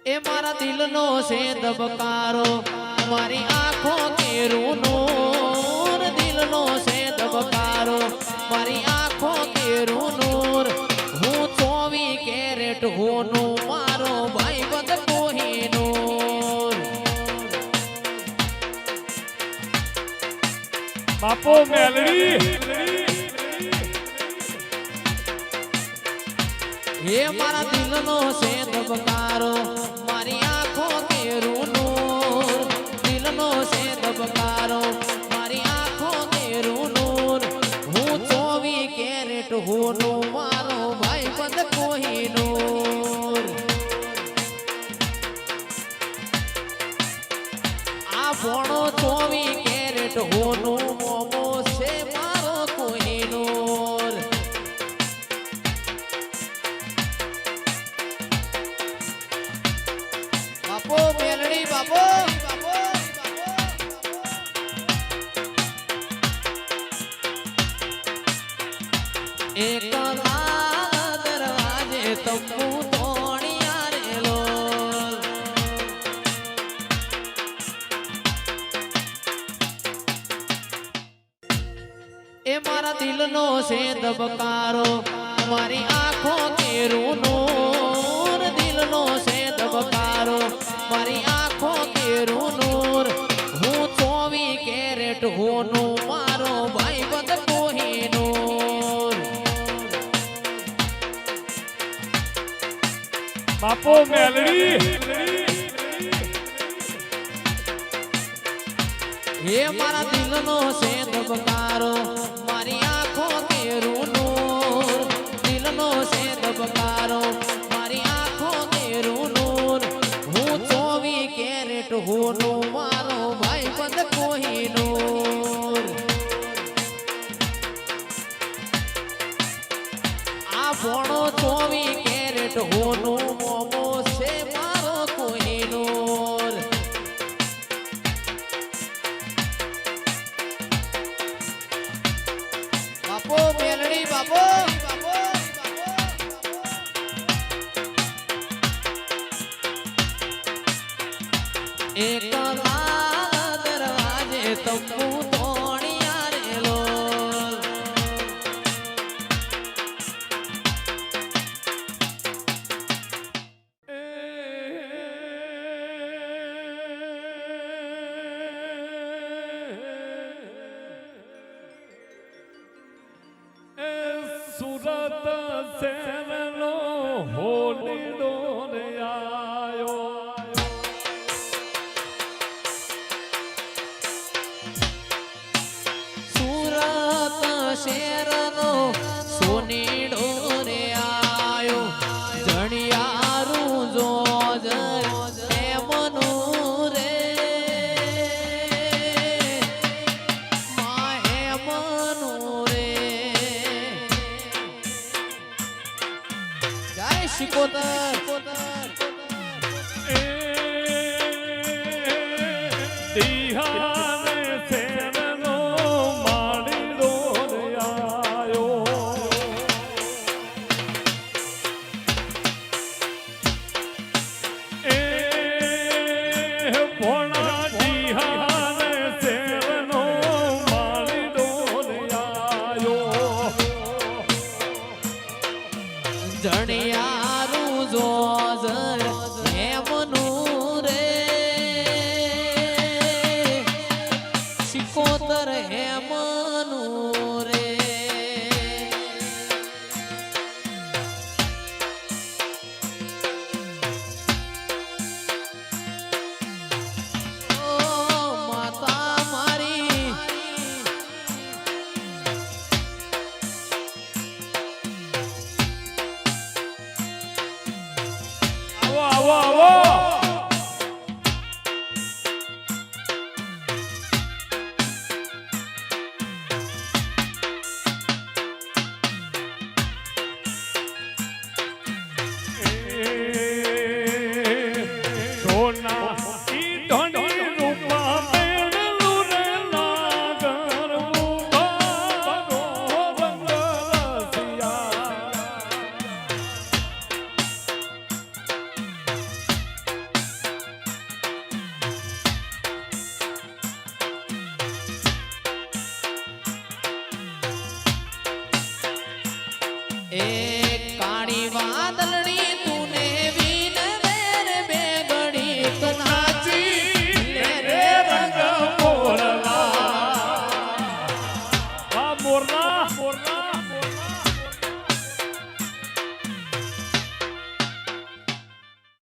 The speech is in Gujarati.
એ મારા દિલનો છે ધબકારો મારી આંખો કેરું નૂર દિલનો છે ધબકારો મારી આંખો કેરું નૂર હું 24 કેરેટ હોનું મારો ભાઈ બંધ કોહિનૂર બાપો મેલડી હે મારા દિલનો છે ધબકારો મારી આંખો કેરું નૂર દિલનો છે ધબકારો મારી આંખો કેરું નૂર હું 24 કેરેટ હોનું મારો ભાઈ બંધ કોહિનૂર આ ભણો 24 કેરેટ હોનું મોમો છે મારો કોહિનૂર બાપો મેલડી બાપો એકલા દરવાજે તંબુ તોણિયા રેલો એ મારા દિલનો છે ધબકારો મારી આંખો કેરું નૂર દિલનો છે ધબકારો મારી આંખો કેરું નૂર હું 24 કેરેટ હોનું મારો ભાઈ બંધ કોહિનૂર બાપો મેલડી હે મારા દિલનો છે ધબકારો મારી આંખો કેરું નૂર દિલનો છે ધબકારો મારી આંખો કેરું નૂર હું 24 કેરેટ હોનું મારો ભાઈ બંધ કોહિનૂર આ ભણો 24 કેરેટ હોનું મોમો છે મારો કોહિનૂર બાપો મેલડી બાપો એકલા દરવાજે તંબુ તોણિયા રેલો સુરત શહેરનો હોલીડો રે આયો સુરત શહેરનો સોનીડો રે આયો જણિયારું જોજ એમનું રે માં એમનું રે જય શિકોતર તિહાને શહેરનો માળીડો રે આયો ભોણા તિહાને શહેરનો માળીડો રે આયો જણિયારું જોજ એમનું રે શિકોતર એમનું રે ઓ માતા મારી આવો આવો આવો સોના ઈ ધણી રૂપા પેણલું રે નાગર મુબારો રંગ રસિયા એ કાળી વાદળની તુને વીન વેર બેગડી કનાચી લે રે રંગ મોરલા આ મોરના